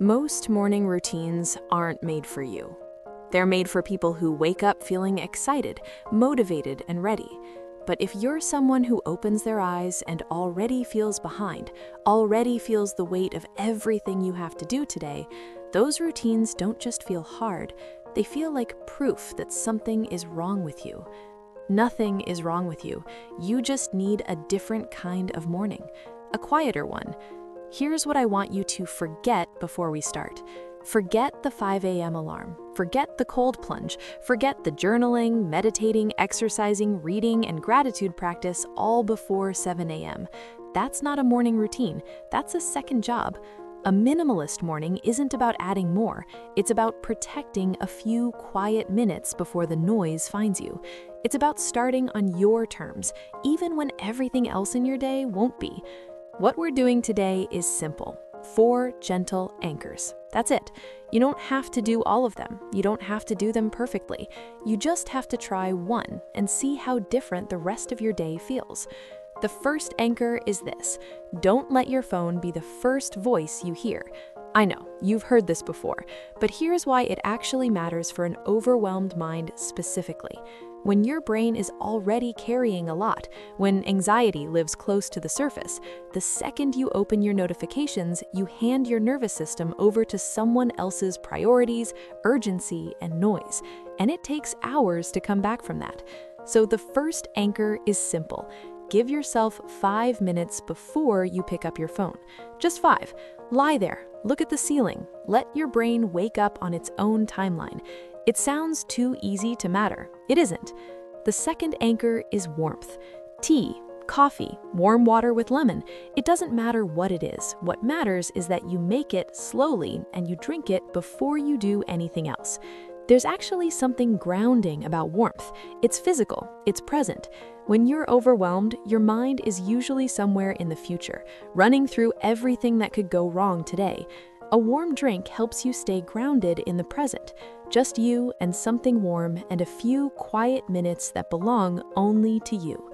Most morning routines aren't made for you. They're made for people who wake up feeling excited, motivated, and ready. But if you're someone who opens their eyes and already feels behind, already feels the weight of everything you have to do today, those routines don't just feel hard, they feel like proof that something is wrong with you. Nothing is wrong with you. You just need a different kind of morning, a quieter one. Here's what I want you to forget before we start. Forget the 5 a.m. alarm. Forget the cold plunge. Forget the journaling, meditating, exercising, reading, and gratitude practice all before 7 a.m. That's not a morning routine. That's a second job. A minimalist morning isn't about adding more. It's about protecting a few quiet minutes before the noise finds you. It's about starting on your terms, even when everything else in your day won't be. What we're doing today is simple. 4 gentle anchors. That's it. You don't have to do all of them. You don't have to do them perfectly. You just have to try one and see how different the rest of your day feels. The first anchor is this: don't let your phone be the first voice you hear. I know, you've heard this before, but here's why it actually matters for an overwhelmed mind specifically. When your brain is already carrying a lot, when anxiety lives close to the surface, the second you open your notifications, you hand your nervous system over to someone else's priorities, urgency, and noise. And it takes hours to come back from that. So the first anchor is simple. Give yourself 5 minutes before you pick up your phone. Just 5. Lie there, look at the ceiling, let your brain wake up on its own timeline. It sounds too easy to matter. It isn't. The second anchor is warmth. Tea, coffee, warm water with lemon. It doesn't matter what it is. What matters is that you make it slowly and you drink it before you do anything else. There's actually something grounding about warmth. It's physical. It's present. When you're overwhelmed, your mind is usually somewhere in the future, running through everything that could go wrong today. A warm drink helps you stay grounded in the present. Just you and something warm and a few quiet minutes that belong only to you.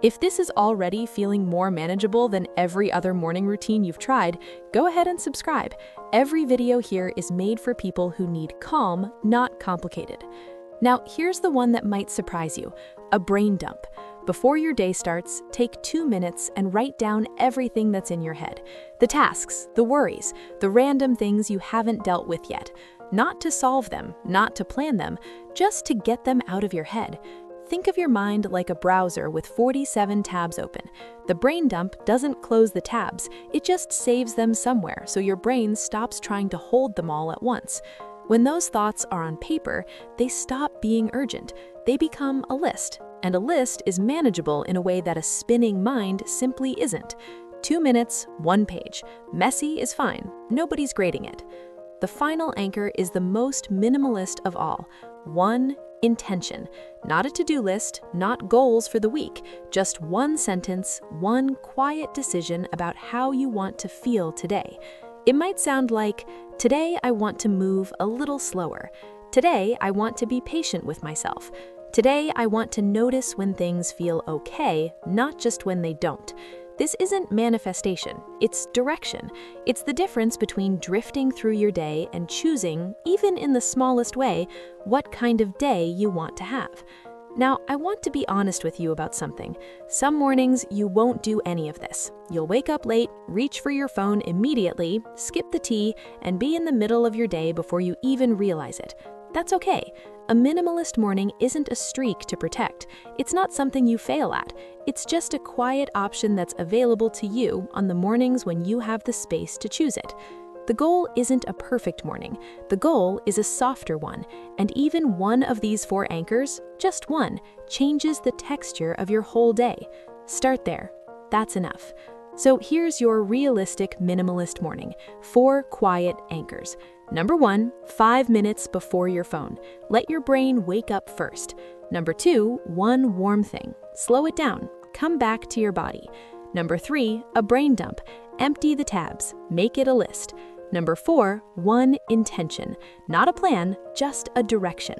If this is already feeling more manageable than every other morning routine you've tried, go ahead and subscribe. Every video here is made for people who need calm, not complicated. Now, here's the one that might surprise you: a brain dump. Before your day starts, take 2 minutes and write down everything that's in your head. The tasks, the worries, the random things you haven't dealt with yet. Not to solve them, not to plan them, just to get them out of your head. Think of your mind like a browser with 47 tabs open. The brain dump doesn't close the tabs, it just saves them somewhere so your brain stops trying to hold them all at once. When those thoughts are on paper, they stop being urgent. They become a list. And a list is manageable in a way that a spinning mind simply isn't. 2 minutes, 1 page. Messy is fine. Nobody's grading it. The final anchor is the most minimalist of all. 1 intention. Not a to-do list, not goals for the week. Just 1 sentence, 1 quiet decision about how you want to feel today. It might sound like, today I want to move a little slower. Today I want to be patient with myself. Today I want to notice when things feel okay, not just when they don't. This isn't manifestation, it's direction. It's the difference between drifting through your day and choosing, even in the smallest way, what kind of day you want to have. Now, I want to be honest with you about something. Some mornings you won't do any of this. You'll wake up late, reach for your phone immediately, skip the tea, and be in the middle of your day before you even realize it. That's okay. A minimalist morning isn't a streak to protect. It's not something you fail at. It's just a quiet option that's available to you on the mornings when you have the space to choose it. The goal isn't a perfect morning. The goal is a softer one. And even one of these 4 anchors, just one, changes the texture of your whole day. Start there. That's enough. So here's your realistic minimalist morning. 4 quiet anchors. Number 1, 5 minutes before your phone. Let your brain wake up first. Number 2, 1 warm thing. Slow it down. Come back to your body. Number 3, a brain dump. Empty the tabs. Make it a list. Number 4, 1 intention. Not a plan, just a direction.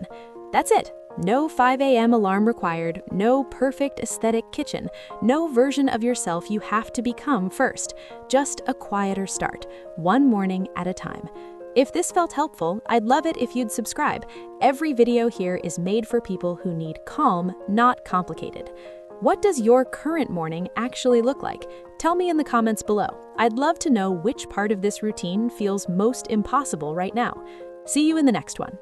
That's it. No 5 a.m. alarm required, no perfect aesthetic kitchen, no version of yourself you have to become first. Just a quieter start, one morning at a time. If this felt helpful, I'd love it if you'd subscribe. Every video here is made for people who need calm, not complicated. What does your current morning actually look like? Tell me in the comments below. I'd love to know which part of this routine feels most impossible right now. See you in the next one.